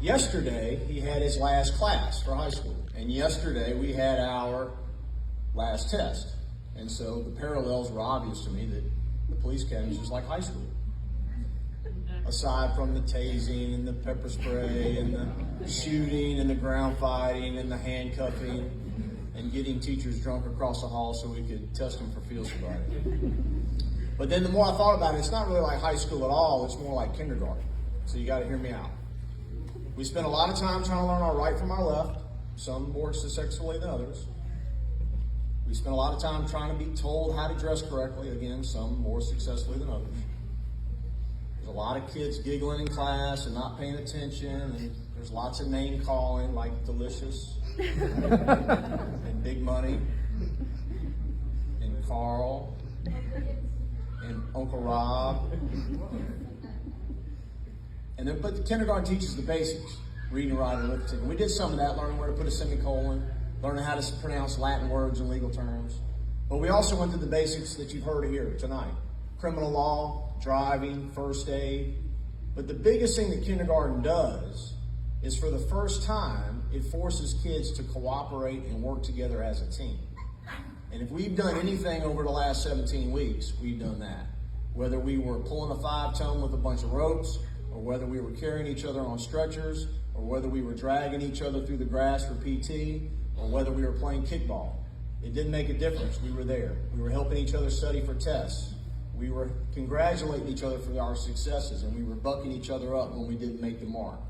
Yesterday, he had his last class for high school. And yesterday, we had our last test. And so the parallels were obvious to me that the police academy is just like high school. Aside from the tasing and the pepper spray and the shooting and the ground fighting and the handcuffing and getting teachers drunk across the hall so we could test them for field sobriety. But then the more I thought about it, it's not really like high school at all. It's more like kindergarten. So you got to hear me out. We spend a lot of time trying to learn our right from our left, some more successfully than others. We spend a lot of time trying to be told how to dress correctly, again, some more successfully than others. There's a lot of kids giggling in class and not paying attention, and there's lots of name calling like Delicious and Big Money and Carl and Uncle Rob. And then, but the kindergarten teaches the basics, reading, writing, arithmetic. We did some of that, learning where to put a semicolon, learning how to pronounce Latin words and legal terms. But we also went through the basics that you've heard here tonight. Criminal law, driving, first aid. But the biggest thing that kindergarten does is, for the first time, it forces kids to cooperate and work together as a team. And if we've done anything over the last 17 weeks, we've done that. Whether we were pulling a 5-tone with a bunch of ropes, or whether we were carrying each other on stretchers, or whether we were dragging each other through the grass for PT, or whether we were playing kickball. It didn't make a difference. We were there. We were helping each other study for tests. We were congratulating each other for our successes, and we were bucking each other up when we didn't make the mark.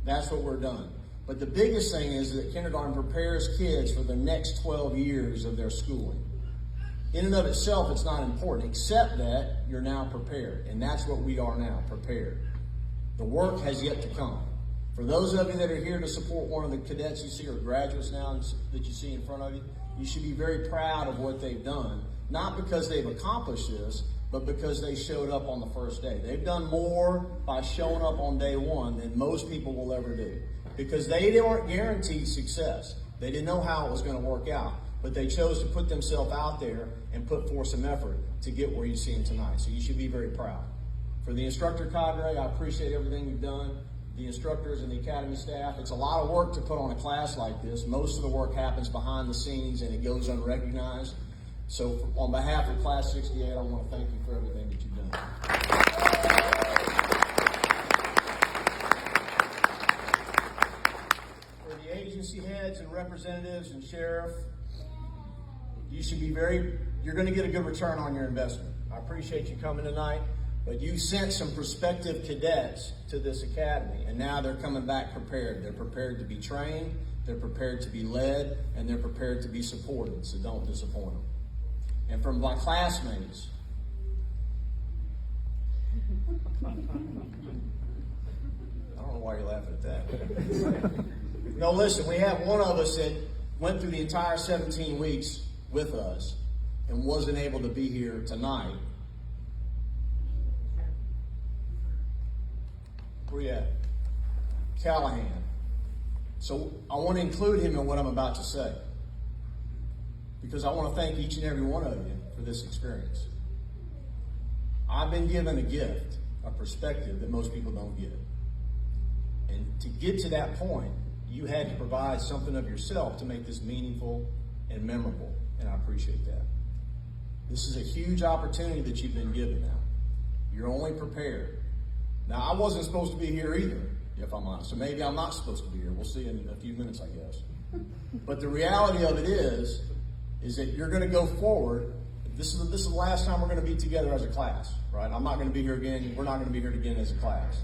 That's what we're done. But the biggest thing is that kindergarten prepares kids for the next 12 years of their schooling. In and of itself, it's not important, except that you're now prepared, and that's what we are now, prepared. The work has yet to come. For those of you that are here to support one of the cadets you see, or graduates now that you see in front of you, you should be very proud of what they've done, not because they've accomplished this, but because they showed up on the first day. They've done more by showing up on day one than most people will ever do, because they weren't guaranteed success. They didn't know how it was going to work out, but they chose to put themselves out there and put forth some effort to get where you see them tonight. So you should be very proud. For the instructor cadre, I appreciate everything you've done. The instructors and the academy staff, it's a lot of work to put on a class like this. Most of the work happens behind the scenes and it goes unrecognized. So on behalf of Class 68, I want to thank you for everything that you've done. For the agency heads and representatives and sheriff, you should be you're going to get a good return on your investment. I appreciate you coming tonight. But you sent some prospective cadets to this academy, and now they're coming back prepared. They're prepared to be trained, they're prepared to be led, and they're prepared to be supported, so don't disappoint them. And from my classmates, I don't know why you're laughing at that. No, listen, we have one of us that went through the entire 17 weeks with us and wasn't able to be here tonight. Where you at? Callahan. So I want to include him in what I'm about to say, because I want to thank each and every one of you for this experience. I've been given a gift, a perspective that most people don't get. And to get to that point, you had to provide something of yourself to make this meaningful and memorable, and I appreciate that. This is a huge opportunity that you've been given now. You're only prepared. Now, I wasn't supposed to be here either, if I'm honest. So maybe I'm not supposed to be here. We'll see in a few minutes, I guess. But the reality of it is that you're going to go forward. This is the last time we're going to be together as a class, right? I'm not going to be here again. We're not going to be here again as a class.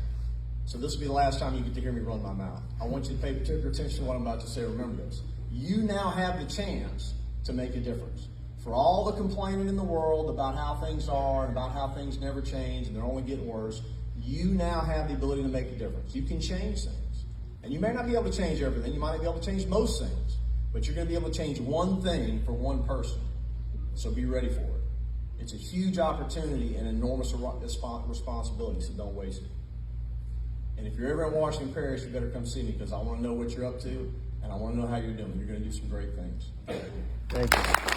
So this will be the last time you get to hear me run my mouth. I want you to pay particular attention to what I'm about to say. Remember this. You now have the chance to make a difference. For all the complaining in the world about how things are and about how things never change and they're only getting worse, you now have the ability to make a difference. You can change things. And you may not be able to change everything. You might not be able to change most things. But you're going to be able to change one thing for one person. So be ready for it. It's a huge opportunity and enormous responsibility, so don't waste it. And if you're ever in Washington Parish, you better come see me, because I want to know what you're up to, and I want to know how you're doing. You're going to do some great things. Thank you.